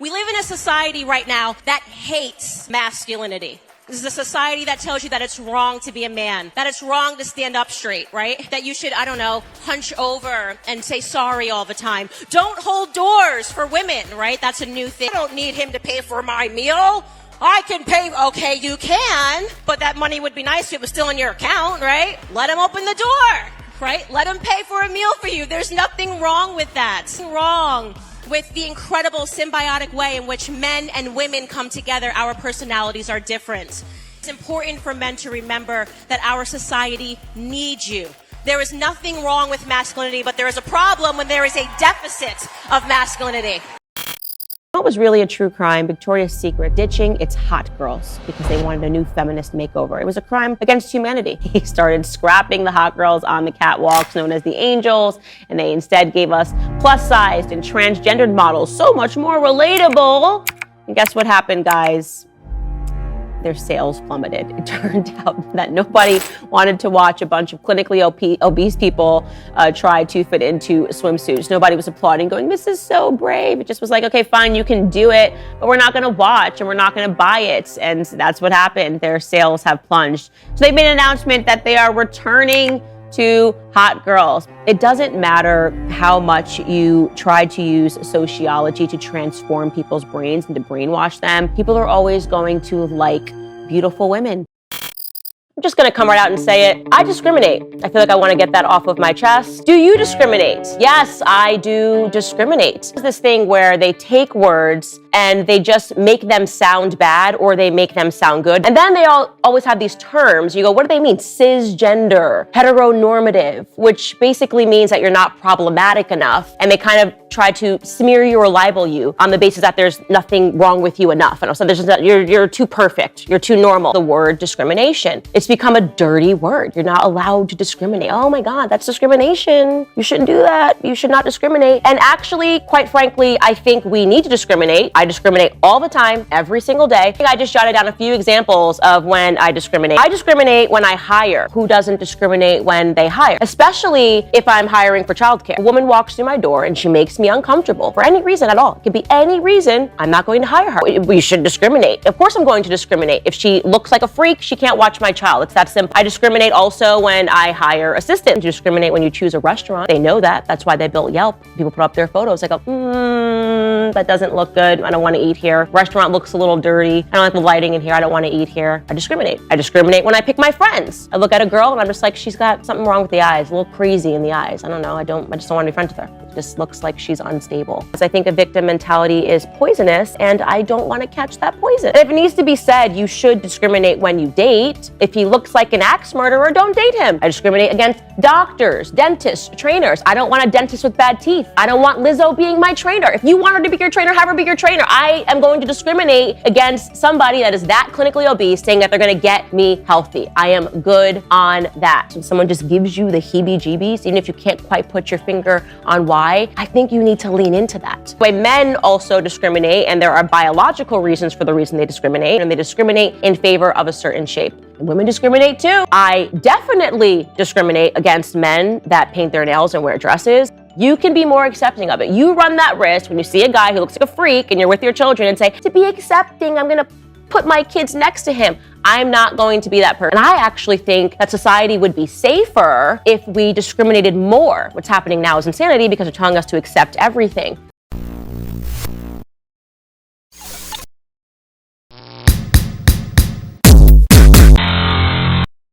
We live in a society right now that hates masculinity. This is a society that tells you that it's wrong to be a man, that it's wrong to stand up straight, right? That you should, I don't know, hunch over and say sorry all the time. Don't hold doors for women, right? That's a new thing. I don't need him to pay for my meal. I can pay. Okay, you can, but that money would be nice if it was still in your account, right? Let him open the door, right? Let him pay for a meal for you. There's nothing wrong with that. Nothing wrong with the incredible symbiotic way in which men and women come together. Our personalities are different. It's important for men to remember that our society needs you. There is nothing wrong with masculinity, but there is a problem when there is a deficit of masculinity. What was really a true crime? Victoria's Secret ditching its hot girls because they wanted a new feminist makeover. It was a crime against humanity. He started scrapping the hot girls on the catwalks known as the angels, and they instead gave us plus-sized and transgendered models, so much more relatable. And guess what happened, guys? Their sales plummeted. It turned out that nobody wanted to watch a bunch of clinically obese people try to fit into swimsuits. Nobody was applauding, going, "This is so brave." It just was like, okay, fine, you can do it, but we're not going to watch and we're not going to buy it. And that's what happened. Their sales have plunged. So they made an announcement that they are returning to hot girls. It doesn't matter how much you try to use sociology to transform people's brains and to brainwash them. People are always going to like beautiful women. I'm just gonna come right out and say it. I discriminate. I feel like I wanna get that off of my chest. Do you discriminate? Yes, I do discriminate. There's this thing where they take words and they just make them sound bad or they make them sound good. And then they always have these terms. You go, what do they mean? Cisgender, heteronormative, which basically means that you're not problematic enough. And they kind of try to smear you or libel you on the basis that there's nothing wrong with you enough. And so there's just, you're too perfect. You're too normal. The word discrimination, it's become a dirty word. You're not allowed to discriminate. Oh my God, that's discrimination. You shouldn't do that. You should not discriminate. And actually, quite frankly, I think we need to discriminate. I discriminate all the time, every single day. I just jotted down a few examples of when I discriminate. I discriminate when I hire. Who doesn't discriminate when they hire? Especially if I'm hiring for childcare. A woman walks through my door and she makes me uncomfortable for any reason at all. It could be any reason. I'm not going to hire her. We should discriminate. Of course I'm going to discriminate. If she looks like a freak, she can't watch my child. It's that simple. I discriminate also when I hire assistants. You discriminate when you choose a restaurant. They know that. That's why they built Yelp. People put up their photos. They go, that doesn't look good. I don't want to eat here. Restaurant looks a little dirty. I don't like the lighting in here. I don't want to eat here. I discriminate. I discriminate when I pick my friends. I look at a girl and I'm just like, she's got something wrong with the eyes, a little crazy in the eyes. I don't know. I just don't want to be friends with her. It just looks like she's unstable. Because I think a victim mentality is poisonous and I don't want to catch that poison. And if it needs to be said, you should discriminate when you date. If he looks like an axe murderer, don't date him. I discriminate against doctors, dentists, trainers. I don't want a dentist with bad teeth. I don't want Lizzo being my trainer. If you want her to be your trainer, have her be your trainer. I am going to discriminate against somebody that is that clinically obese saying that they're going to get me healthy. I am good on that. If someone just gives you the heebie-jeebies, even if you can't quite put your finger on why, I think you need to lean into that. When men also discriminate, and there are biological reasons for the reason they discriminate, and they discriminate in favor of a certain shape. And women discriminate too. I definitely discriminate against men that paint their nails and wear dresses. You can be more accepting of it. You run that risk when you see a guy who looks like a freak and you're with your children and say, to be accepting, I'm gonna put my kids next to him. I'm not going to be that person. And I actually think that society would be safer if we discriminated more. What's happening now is insanity because they're telling us to accept everything.